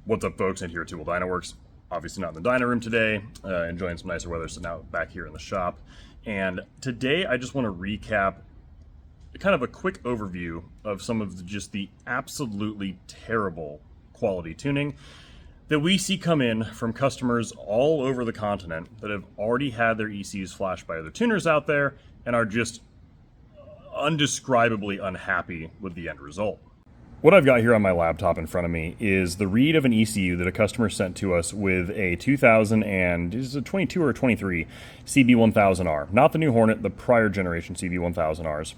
What's up, folks? And here at Tool Dynaworks. Obviously not in the dyno room today, enjoying some nicer weather, so now back here in the shop. And today I just want to recap kind of a quick overview of some of just the absolutely terrible quality tuning that we see come in from customers all over the continent that have already had their ECUs flashed by other tuners out there and are just undescribably unhappy with the end result. What I've got here on my laptop in front of me is the read of an ECU that a customer sent to us with a 2022 or 23 CB1000R. Not the new Hornet, the prior generation CB1000Rs.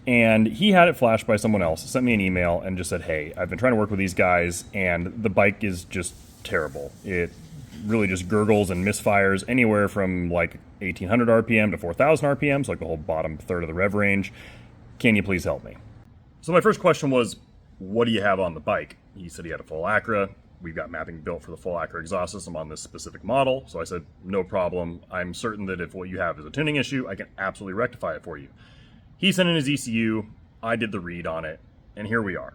And he had it flashed by someone else, sent me an email and just said, hey, I've been trying to work with these guys and the bike is just terrible. It really just gurgles and misfires anywhere from like 1800 RPM to 4000 RPM, so like the whole bottom third of the rev range. Can you please help me? So my first question was, what do you have on the bike? He said he had a full Acura. We've got mapping built for the full Acura exhaust system on this specific model. So I said, no problem. I'm certain that if what you have is a tuning issue, I can absolutely rectify it for you. He sent in his ECU, I did the read on it, and here we are.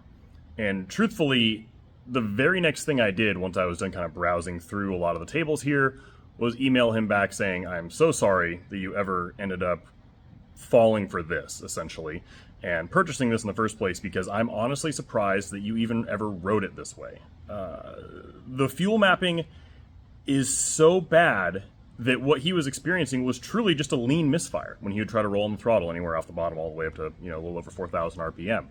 And truthfully, the very next thing I did once I was done kind of browsing through a lot of the tables here was email him back saying, I'm so sorry that you ever ended up falling for this, essentially, and purchasing this in the first place, because I'm honestly surprised that you even ever wrote it this way. The fuel mapping is so bad that what he was experiencing was truly just a lean misfire when he would try to roll on the throttle anywhere off the bottom all the way up to, a little over 4,000 RPM.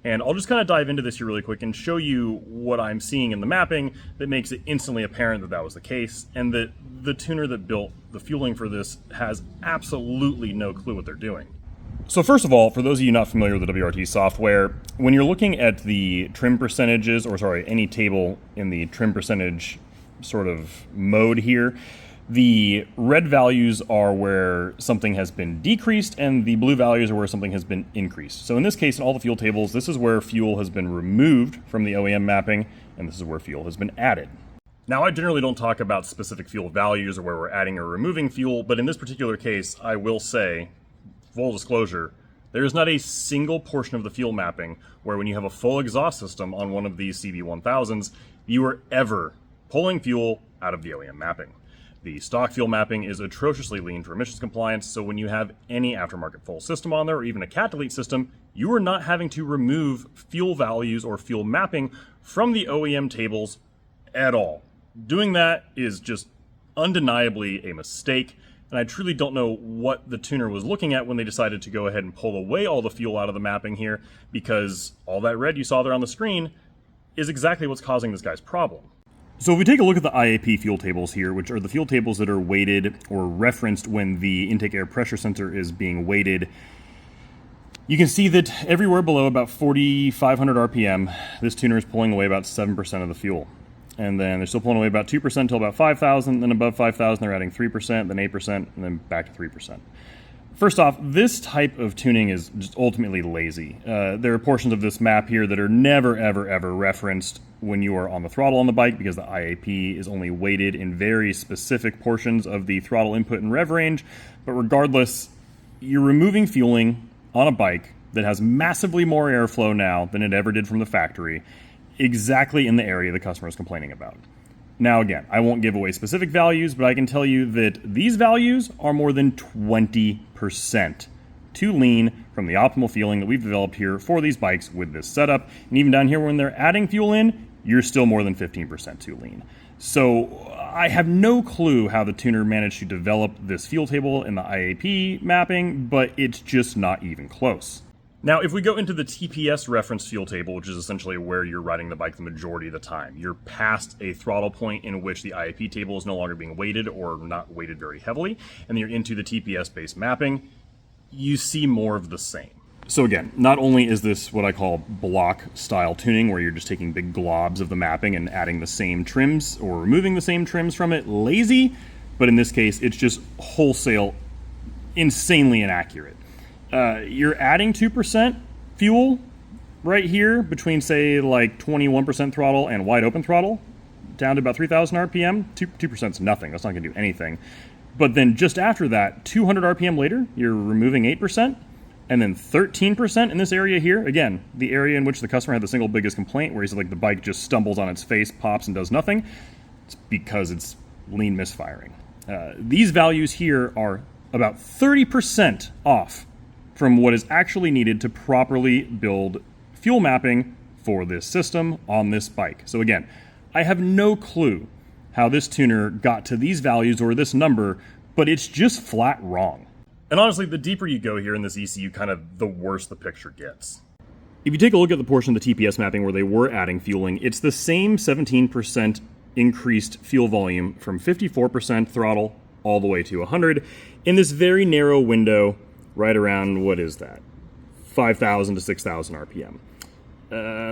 And I'll just kind of dive into this here really quick and show you what I'm seeing in the mapping that makes it instantly apparent that that was the case, and that the tuner that built the fueling for this has absolutely no clue what they're doing. So first of all, for those of you not familiar with the WRT software, when you're looking at the trim percentages, any table in the trim percentage sort of mode here, the red values are where something has been decreased and the blue values are where something has been increased. So in this case, in all the fuel tables, this is where fuel has been removed from the OEM mapping, and this is where fuel has been added. Now, I generally don't talk about specific fuel values or where we're adding or removing fuel, but in this particular case, I will say, full disclosure, there is not a single portion of the fuel mapping where when you have a full exhaust system on one of these CB1000s, you are ever pulling fuel out of the OEM mapping. The stock fuel mapping is atrociously lean for emissions compliance, so when you have any aftermarket full system on there, or even a cat delete system, you are not having to remove fuel values or fuel mapping from the OEM tables at all. Doing that is just undeniably a mistake, and I truly don't know what the tuner was looking at when they decided to go ahead and pull away all the fuel out of the mapping here, because all that red you saw there on the screen is exactly what's causing this guy's problem. So if we take a look at the IAP fuel tables here, which are the fuel tables that are weighted or referenced when the intake air pressure sensor is being weighted, you can see that everywhere below about 4,500 RPM, this tuner is pulling away about 7% of the fuel. And then they're still pulling away about 2% until about 5,000, then above 5,000 they're adding 3%, then 8%, and then back to 3%. First off, this type of tuning is just ultimately lazy. There are portions of this map here that are never, ever, ever referenced when you are on the throttle on the bike, because the IAP is only weighted in very specific portions of the throttle input and rev range. But regardless, you're removing fueling on a bike that has massively more airflow now than it ever did from the factory, exactly in the area the customer is complaining about. Now again, I won't give away specific values, but I can tell you that these values are more than 20% too lean from the optimal fueling that we've developed here for these bikes with this setup. And even down here when they're adding fuel in, you're still more than 15% too lean. So I have no clue how the tuner managed to develop this fuel table in the IAP mapping, but it's just not even close. Now, if we go into the TPS reference fuel table, which is essentially where you're riding the bike the majority of the time, you're past a throttle point in which the IAP table is no longer being weighted or not weighted very heavily, and you're into the TPS-based mapping, you see more of the same. So again, not only is this what I call block-style tuning, where you're just taking big globs of the mapping and adding the same trims or removing the same trims from it lazy, but in this case, it's just wholesale insanely inaccurate. You're adding 2% fuel right here between, say, like 21% throttle and wide open throttle, down to about 3,000 RPM. 2% is nothing. That's not going to do anything. But then just after that, 200 RPM later, you're removing 8%. and then 13% in this area here. Again, the area in which the customer had the single biggest complaint, where he said like the bike just stumbles on its face, pops, and does nothing. It's because it's lean misfiring. These values here are about 30% off from what is actually needed to properly build fuel mapping for this system on this bike. So again, I have no clue how this tuner got to these values or this number, but it's just flat wrong. And honestly, the deeper you go here in this ECU, kind of the worse the picture gets. If you take a look at the portion of the TPS mapping where they were adding fueling, it's the same 17% increased fuel volume from 54% throttle all the way to 100 in this very narrow window right around, what is that, 5,000 to 6,000 RPM.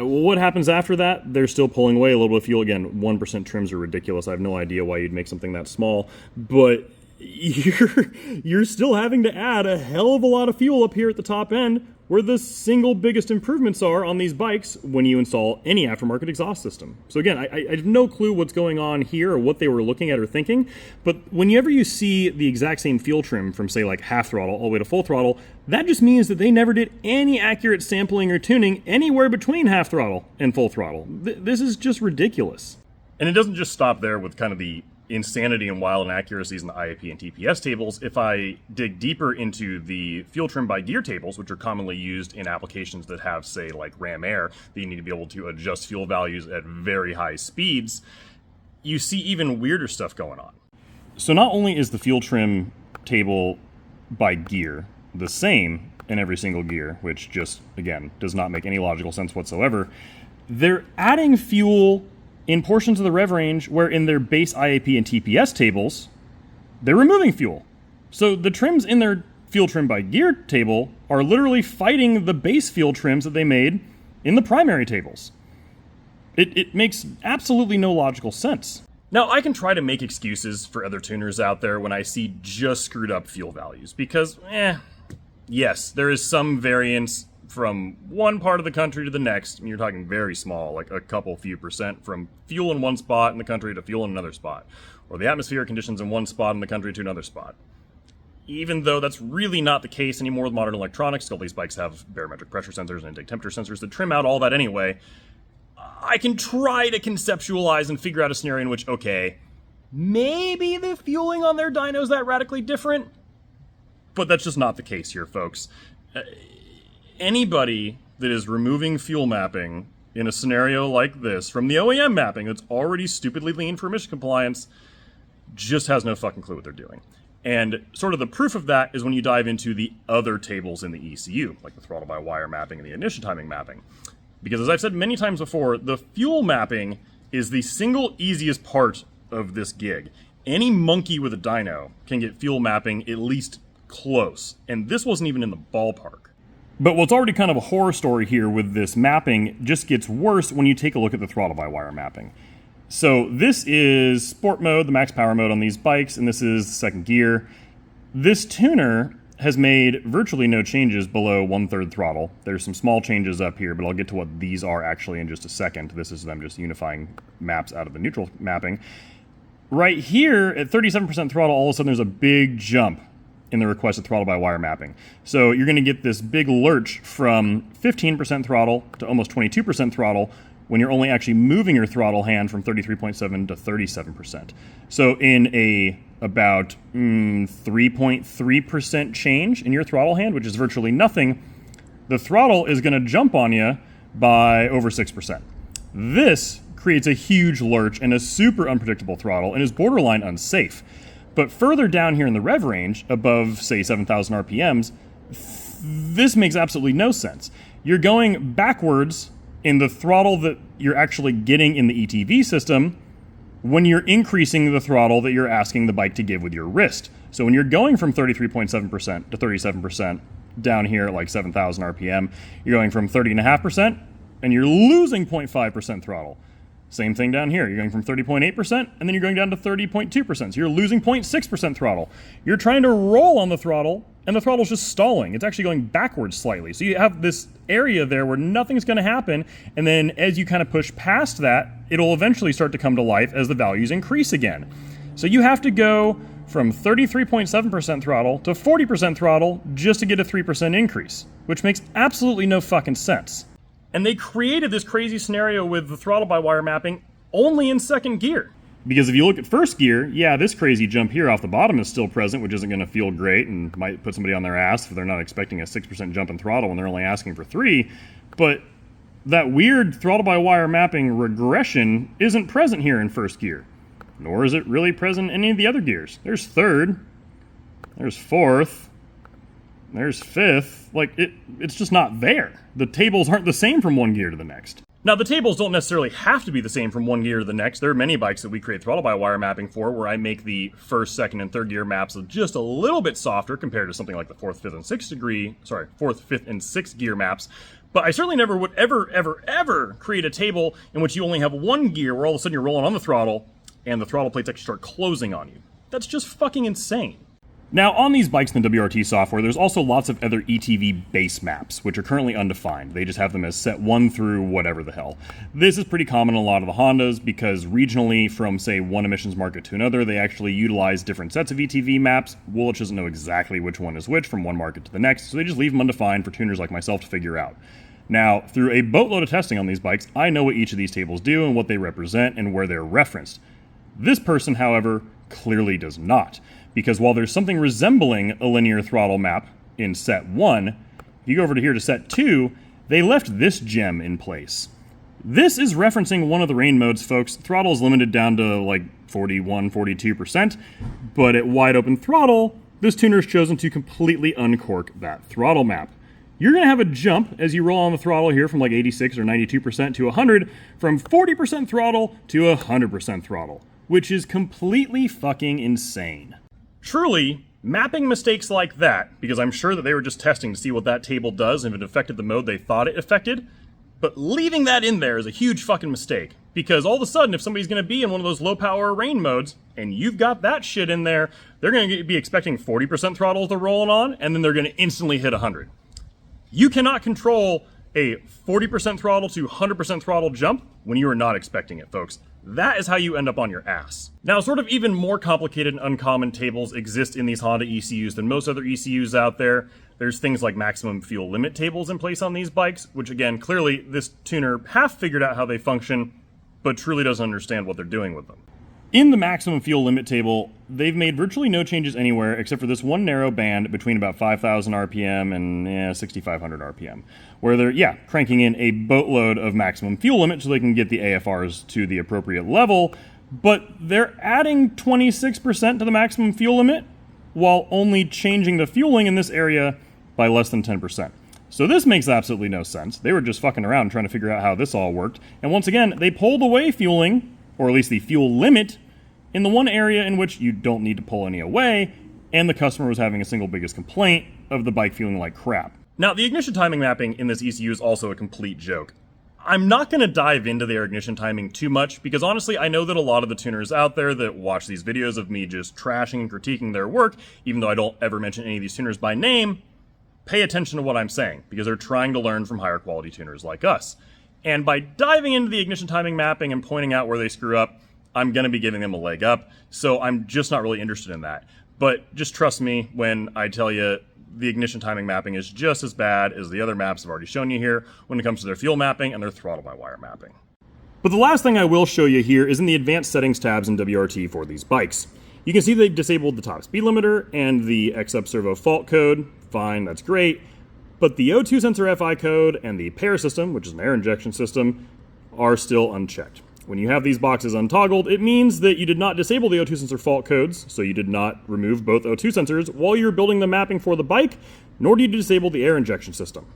What happens after that? They're still pulling away a little bit of fuel. Again, 1% trims are ridiculous. I have no idea why you'd make something that small, but you're still having to add a hell of a lot of fuel up here at the top end, where the single biggest improvements are on these bikes when you install any aftermarket exhaust system. So again, I have no clue what's going on here or what they were looking at or thinking, but whenever you see the exact same fuel trim from, say, like half throttle all the way to full throttle, that just means that they never did any accurate sampling or tuning anywhere between half throttle and full throttle. This is just ridiculous. And it doesn't just stop there with kind of the insanity and wild inaccuracies in the IAP and TPS tables. If I dig deeper into the fuel trim by gear tables, which are commonly used in applications that have, say, like Ram Air, that you need to be able to adjust fuel values at very high speeds, you see even weirder stuff going on. So not only is the fuel trim table by gear the same in every single gear, which just, again, does not make any logical sense whatsoever, they're adding fuel in portions of the rev range where in their base IAP and TPS tables, they're removing fuel. So the trims in their fuel trim by gear table are literally fighting the base fuel trims that they made in the primary tables. It makes absolutely no logical sense. Now, I can try to make excuses for other tuners out there when I see just screwed up fuel values, because, yes, there is some variance from one part of the country to the next. I mean, you're talking very small, like a couple few percent from fuel in one spot in the country to fuel in another spot, or the atmospheric conditions in one spot in the country to another spot. Even though that's really not the case anymore with modern electronics, all these bikes have barometric pressure sensors and intake temperature sensors that trim out all that anyway. I can try to conceptualize and figure out a scenario in which, okay, maybe the fueling on their dyno's that radically different, but that's just not the case here, folks. Anybody that is removing fuel mapping in a scenario like this from the OEM mapping that's already stupidly lean for emission compliance just has no fucking clue what they're doing. And sort of the proof of that is when you dive into the other tables in the ECU, like the throttle-by-wire mapping and the ignition timing mapping. Because as I've said many times before, the fuel mapping is the single easiest part of this gig. Any monkey with a dyno can get fuel mapping at least close, and this wasn't even in the ballpark. But what's already kind of a horror story here with this mapping just gets worse when you take a look at the throttle-by-wire mapping. So this is sport mode, the max power mode on these bikes, and this is second gear. This tuner has made virtually no changes below 1/3 throttle. There's some small changes up here, but I'll get to what these are actually in just a second. This is them just unifying maps out of the neutral mapping. Right here at 37% throttle, all of a sudden there's a big jump in the requested throttle-by-wire mapping. So you're going to get this big lurch from 15% throttle to almost 22% throttle when you're only actually moving your throttle hand from 33.7 to 37%. So in a about 3.3% change in your throttle hand, which is virtually nothing, the throttle is going to jump on you by over 6%. This creates a huge lurch and a super unpredictable throttle and is borderline unsafe. But further down here in the rev range, above, say, 7,000 RPMs, this makes absolutely no sense. You're going backwards in the throttle that you're actually getting in the ETV system when you're increasing the throttle that you're asking the bike to give with your wrist. So when you're going from 33.7% to 37% down here at like 7,000 RPM, you're going from 30.5% and you're losing 0.5% throttle. Same thing down here. You're going from 30.8% and then you're going down to 30.2%. So you're losing 0.6% throttle. You're trying to roll on the throttle and the throttle's just stalling. It's actually going backwards slightly. So you have this area there where nothing's going to happen. And then as you kind of push past that, it'll eventually start to come to life as the values increase again. So you have to go from 33.7% throttle to 40% throttle just to get a 3% increase, which makes absolutely no fucking sense. And they created this crazy scenario with the throttle-by-wire mapping only in second gear. Because if you look at first gear, yeah, this crazy jump here off the bottom is still present, which isn't going to feel great and might put somebody on their ass if they're not expecting a 6% jump in throttle when they're only asking for 3. But that weird throttle-by-wire mapping regression isn't present here in first gear. Nor is it really present in any of the other gears. There's third, there's fourth, there's fifth. Like, it's just not there. The tables aren't the same from one gear to the next. Now, the tables don't necessarily have to be the same from one gear to the next. There are many bikes that we create throttle-by-wire mapping for where I make the first, second, and third gear maps just a little bit softer compared to something like the fourth, fifth, and sixth gear maps. But I certainly never would ever create a table in which you only have one gear where all of a sudden you're rolling on the throttle and the throttle plates actually start closing on you. That's just fucking insane. Now, on these bikes in the WRT software, there's also lots of other ETV base maps, which are currently undefined. They just have them as set 1 through whatever the hell. This is pretty common in a lot of the Hondas because regionally, from, say, one emissions market to another, they actually utilize different sets of ETV maps. Woolwich doesn't know exactly which one is which from one market to the next, so they just leave them undefined for tuners like myself to figure out. Now, through a boatload of testing on these bikes, I know what each of these tables do and what they represent and where they're referenced. This person, however, clearly does not. Because while there's something resembling a linear throttle map in set 1, if you go over to here to set 2, they left this gem in place. This is referencing one of the rain modes, folks. Throttle is limited down to like 41, 42%, but at wide open throttle, this tuner has chosen to completely uncork that throttle map. You're going to have a jump as you roll on the throttle here from like 86 or 92% to 100, from 40% throttle to 100% throttle, which is completely fucking insane. Truly, mapping mistakes like that, because I'm sure that they were just testing to see what that table does and if it affected the mode they thought it affected, but leaving that in there is a huge fucking mistake. Because all of a sudden, if somebody's going to be in one of those low-power rain modes, and you've got that shit in there, they're going to be expecting 40% throttle they're rolling on, and then they're going to instantly hit 100. You cannot control a 40% throttle to 100% throttle jump when you are not expecting it, folks. That is how you end up on your ass. Now, sort of even more complicated and uncommon tables exist in these Honda ECUs than most other ECUs out there. There's things like maximum fuel limit tables in place on these bikes, which again, clearly this tuner half figured out how they function, but truly doesn't understand what they're doing with them. In the maximum fuel limit table, they've made virtually no changes anywhere except for this one narrow band between about 5,000 RPM and 6,500 RPM, where they're, cranking in a boatload of maximum fuel limit so they can get the AFRs to the appropriate level, but they're adding 26% to the maximum fuel limit while only changing the fueling in this area by less than 10%. So this makes absolutely no sense. They were just fucking around trying to figure out how this all worked, and once again, they pulled away fueling, or at least the fuel limit, in the one area in which you don't need to pull any away, and the customer was having a single biggest complaint of the bike feeling like crap. Now, the ignition timing mapping in this ECU is also a complete joke. I'm not going to dive into their ignition timing too much, because honestly, I know that a lot of the tuners out there that watch these videos of me just trashing and critiquing their work, even though I don't ever mention any of these tuners by name, pay attention to what I'm saying, because they're trying to learn from higher quality tuners like us. And by diving into the ignition timing mapping and pointing out where they screw up, I'm going to be giving them a leg up, so I'm just not really interested in that. But just trust me when I tell you the ignition timing mapping is just as bad as the other maps I've already shown you here when it comes to their fuel mapping and their throttle-by-wire mapping. But the last thing I will show you here is in the advanced settings tabs in WRT for these bikes. You can see they've disabled the top speed limiter and the XUp servo fault code. Fine, that's great. But the O2 sensor FI code and the PAIR system, which is an air injection system, are still unchecked. When you have these boxes untoggled, it means that you did not disable the O2 sensor fault codes, so you did not remove both O2 sensors while you're building the mapping for the bike, nor did you disable the air injection system.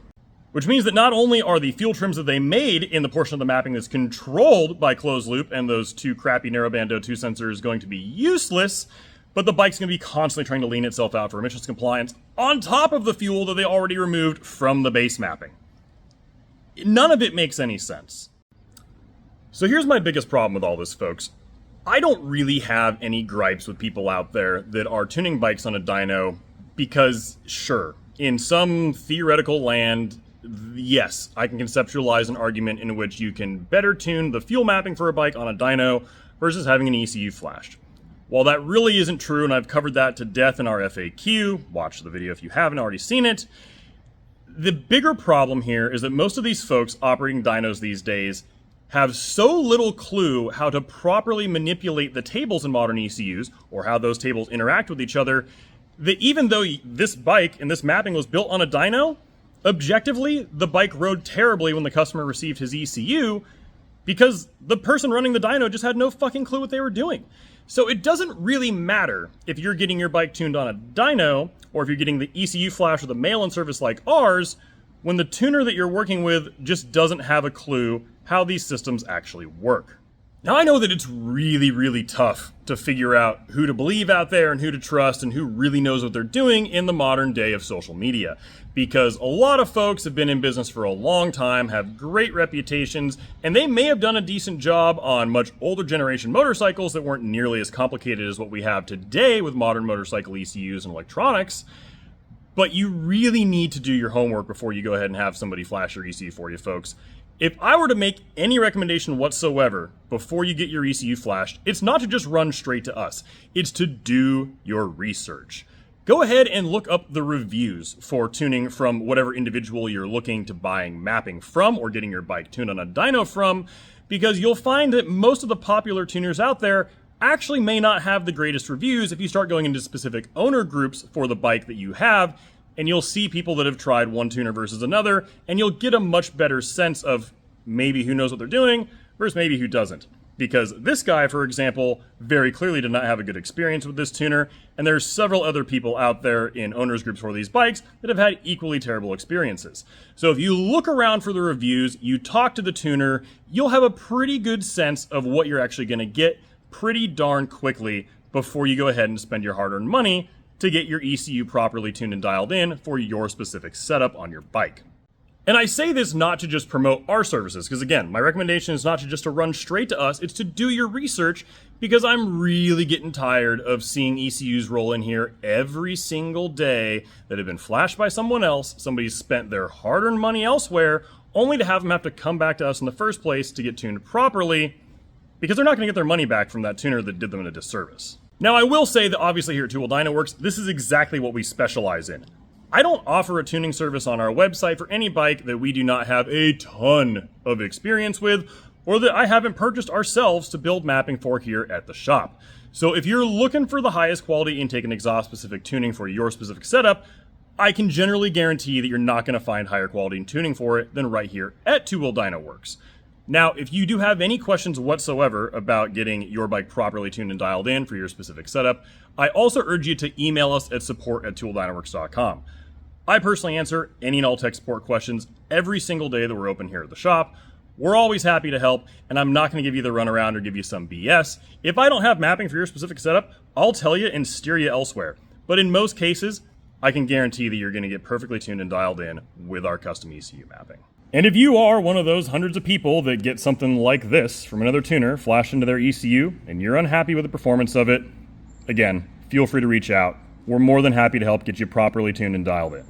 Which means that not only are the fuel trims that they made in the portion of the mapping that's controlled by closed loop and those two crappy narrowband O2 sensors going to be useless, but the bike's going to be constantly trying to lean itself out for emissions compliance on top of the fuel that they already removed from the base mapping. None of it makes any sense. So here's my biggest problem with all this, folks. I don't really have any gripes with people out there that are tuning bikes on a dyno because, sure, in some theoretical land, yes, I can conceptualize an argument in which you can better tune the fuel mapping for a bike on a dyno versus having an ECU flashed. While that really isn't true, and I've covered that to death in our FAQ, watch the video if you haven't already seen it, the bigger problem here is that most of these folks operating dynos these days have so little clue how to properly manipulate the tables in modern ECUs, or how those tables interact with each other, that even though this bike and this mapping was built on a dyno, objectively, the bike rode terribly when the customer received his ECU because the person running the dyno just had no fucking clue what they were doing. So it doesn't really matter if you're getting your bike tuned on a dyno or if you're getting the ECU flash with a mail-in service like ours, when the tuner that you're working with just doesn't have a clue how these systems actually work. Now, I know that it's really, really tough to figure out who to believe out there and who to trust and who really knows what they're doing in the modern day of social media, because a lot of folks have been in business for a long time, have great reputations, and they may have done a decent job on much older generation motorcycles that weren't nearly as complicated as what we have today with modern motorcycle ECUs and electronics. But you really need to do your homework before you go ahead and have somebody flash your ECU for you, folks. If I were to make any recommendation whatsoever before you get your ECU flashed, it's not to just run straight to us. It's to do your research. Go ahead and look up the reviews for tuning from whatever individual you're looking to buying mapping from or getting your bike tuned on a dyno from, because you'll find that most of the popular tuners out there actually may not have the greatest reviews if you start going into specific owner groups for the bike that you have, and you'll see people that have tried one tuner versus another, and you'll get a much better sense of maybe who knows what they're doing versus maybe who doesn't. Because this guy, for example, very clearly did not have a good experience with this tuner, and there's several other people out there in owners groups for these bikes that have had equally terrible experiences. So if you look around for the reviews, you talk to the tuner, you'll have a pretty good sense of what you're actually going to get pretty darn quickly before you go ahead and spend your hard-earned money to get your ECU properly tuned and dialed in for your specific setup on your bike. And I say this not to just promote our services, because again, my recommendation is not to just to run straight to us, it's to do your research, because I'm really getting tired of seeing ECUs roll in here every single day that have been flashed by someone else, somebody's spent their hard-earned money elsewhere, only to have them have to come back to us in the first place to get tuned properly, because they're not going to get their money back from that tuner that did them a disservice. Now, I will say that obviously here at Two Wheel Dyno Works, this is exactly what we specialize in. I don't offer a tuning service on our website for any bike that we do not have a ton of experience with, or that I haven't purchased ourselves to build mapping for here at the shop. So if you're looking for the highest quality intake and exhaust specific tuning for your specific setup, I can generally guarantee that you're not going to find higher quality in tuning for it than right here at Two Wheel Dyno Works. Now, if you do have any questions whatsoever about getting your bike properly tuned and dialed in for your specific setup, I also urge you to email us at support@twowheeldynoworks.com. I personally answer any and all tech support questions every single day that we're open here at the shop. We're always happy to help, and I'm not going to give you the runaround or give you some BS. If I don't have mapping for your specific setup, I'll tell you and steer you elsewhere. But in most cases, I can guarantee that you're going to get perfectly tuned and dialed in with our custom ECU mapping. And if you are one of those hundreds of people that get something like this from another tuner flashed into their ECU and you're unhappy with the performance of it, again, feel free to reach out. We're more than happy to help get you properly tuned and dialed in.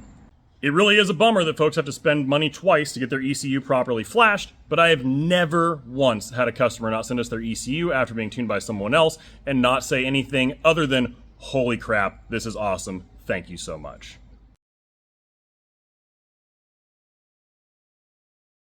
It really is a bummer that folks have to spend money twice to get their ECU properly flashed, but I have never once had a customer not send us their ECU after being tuned by someone else and not say anything other than, "Holy crap, this is awesome, thank you so much."